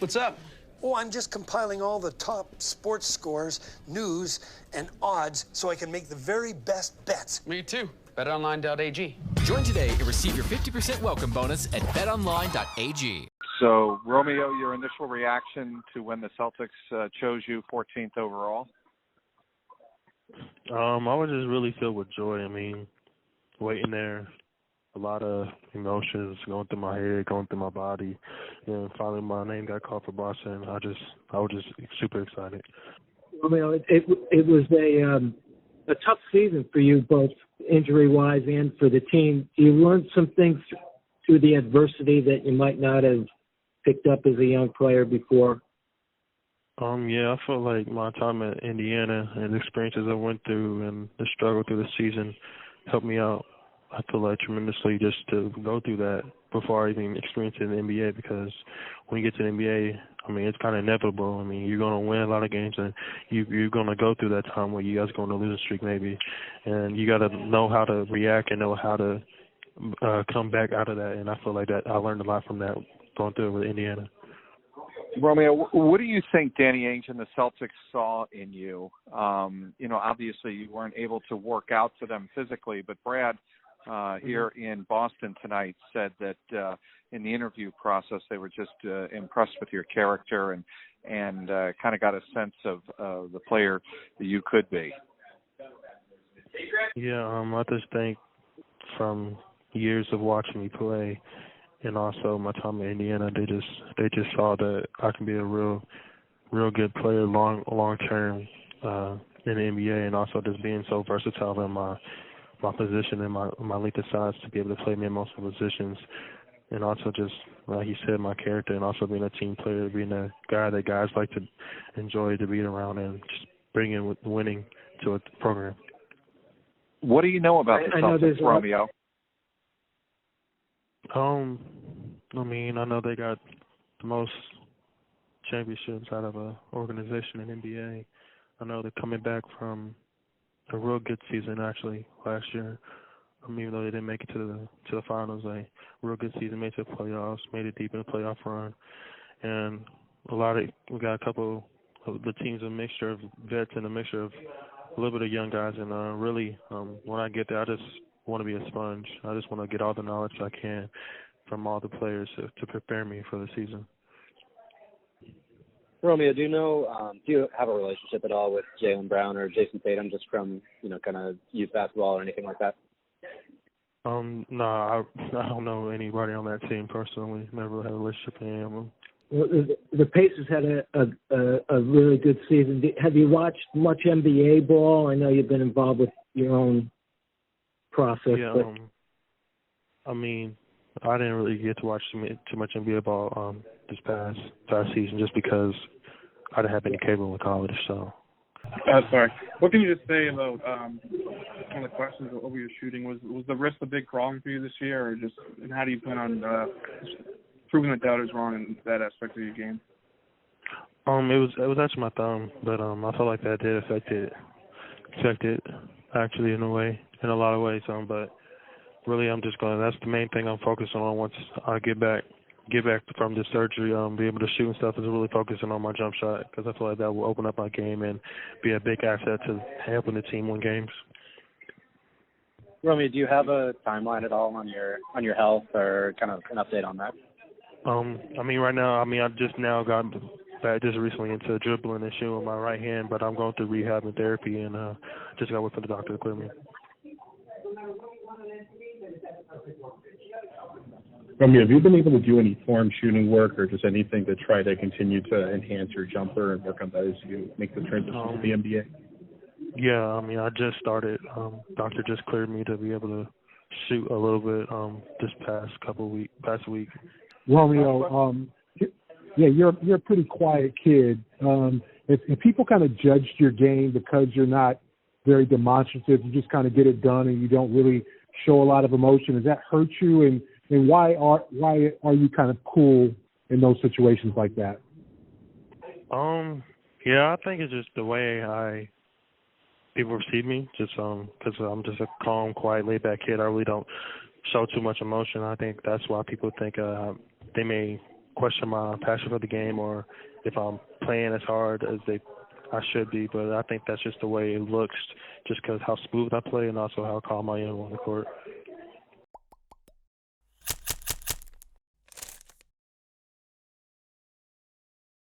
What's up? Oh, I'm just compiling all the top sports scores, news, and odds so I can make the very best bets. Me too. BetOnline.ag. Join today and receive your 50% welcome bonus at betonline.ag. So, Romeo, your initial reaction to when the Celtics chose you 14th overall? I was just really filled with joy. I mean, waiting there, a lot of emotions going through my head, going through my body. And finally my name got called for Boston. I was just super excited. Romeo, it was a tough season for you, both injury-wise and for the team. You learned some things through the adversity that you might not have picked up as a young player before. Yeah, I feel like my time at Indiana and the experiences I went through and the struggle through the season helped me out, I feel like, tremendously just to go through that before I even experienced it in the NBA, because when you get to the NBA, I mean, it's kind of inevitable. I mean, you're going to win a lot of games, and you're going to go through that time where you guys go on a losing streak maybe, and you got to know how to react and know how to come back out of that, and I feel like that I learned a lot from that going through it with Indiana. Romeo, what do you think Danny Ainge and the Celtics saw in you? Obviously you weren't able to work out to them physically, but Brad here in Boston tonight said that in the interview process they were just impressed with your character and kind of got a sense of the player that you could be. Yeah, I just think from years of watching me play and also my time in Indiana, they just saw that I can be a real good player long term in the NBA, and also just being so versatile in my position and my length of size to be able to play me in multiple positions, and also just like you said, my character, and also being a team player, being a guy that guys like to enjoy to be around, and just bringing winning to a program. What do you know about the Celtics, Romeo? I mean, I know they got the most championships out of an organization in NBA. I know they're coming back from a real good season we last year. Even though they didn't make it to the finals, a real good season, made it to the playoffs, made it deep in the playoff run, and we got a couple of the teams, a mixture of vets and a mixture of a little bit of young guys, and really when I get there, I just want to be a sponge. I just want to get all the knowledge I can from all the players to prepare me for the season. Romeo, do you have a relationship at all with Jaylen Brown or Jason Tatum, just from kind of youth basketball or anything like that? No, I don't know anybody on that team personally. Never had a relationship with any of them. Well, the Pacers had a really good season. Have you watched much NBA ball? I know you've been involved with your own process. Yeah, I mean, I didn't really get to watch too much NBA ball this past season just because I didn't have any cable in college. So. Sorry. What can you just say about one of the questions over your shooting? Was the wrist a big problem for you this year, or and how do you plan on proving the doubters wrong in that aspect of your game? It was actually my thumb, but I felt like that did affect it actually in a lot of ways. But really, that's the main thing I'm focusing on once I get back from the surgery, be able to shoot and stuff, is really focusing on my jump shot, because I feel like that will open up my game and be a big asset to helping the team win games. Romeo, do you have a timeline at all on your health, or kind of an update on that? Right now, I just now got back just recently into dribbling and shooting with my right hand, but I'm going through rehab and therapy, and just got to wait for the doctor to clear me. Romeo, have you been able to do any form shooting work or just anything to try to continue to enhance your jumper and work on that as you make the transition to the NBA? Yeah, I just started. Doctor just cleared me to be able to shoot a little bit this past week. Romeo, you're a pretty quiet kid. If people kind of judged your game because you're not very demonstrative, you just kind of get it done and you don't really show a lot of emotion, does that hurt you? And why are you kind of cool in those situations like that? Yeah, I think it's just the way people receive me, just because I'm just a calm, quiet, laid-back kid. I really don't show too much emotion. I think that's why people think they may question my passion for the game or if I'm playing as hard as I should be. But I think that's just the way it looks, just because how smooth I play and also how calm I am on the court.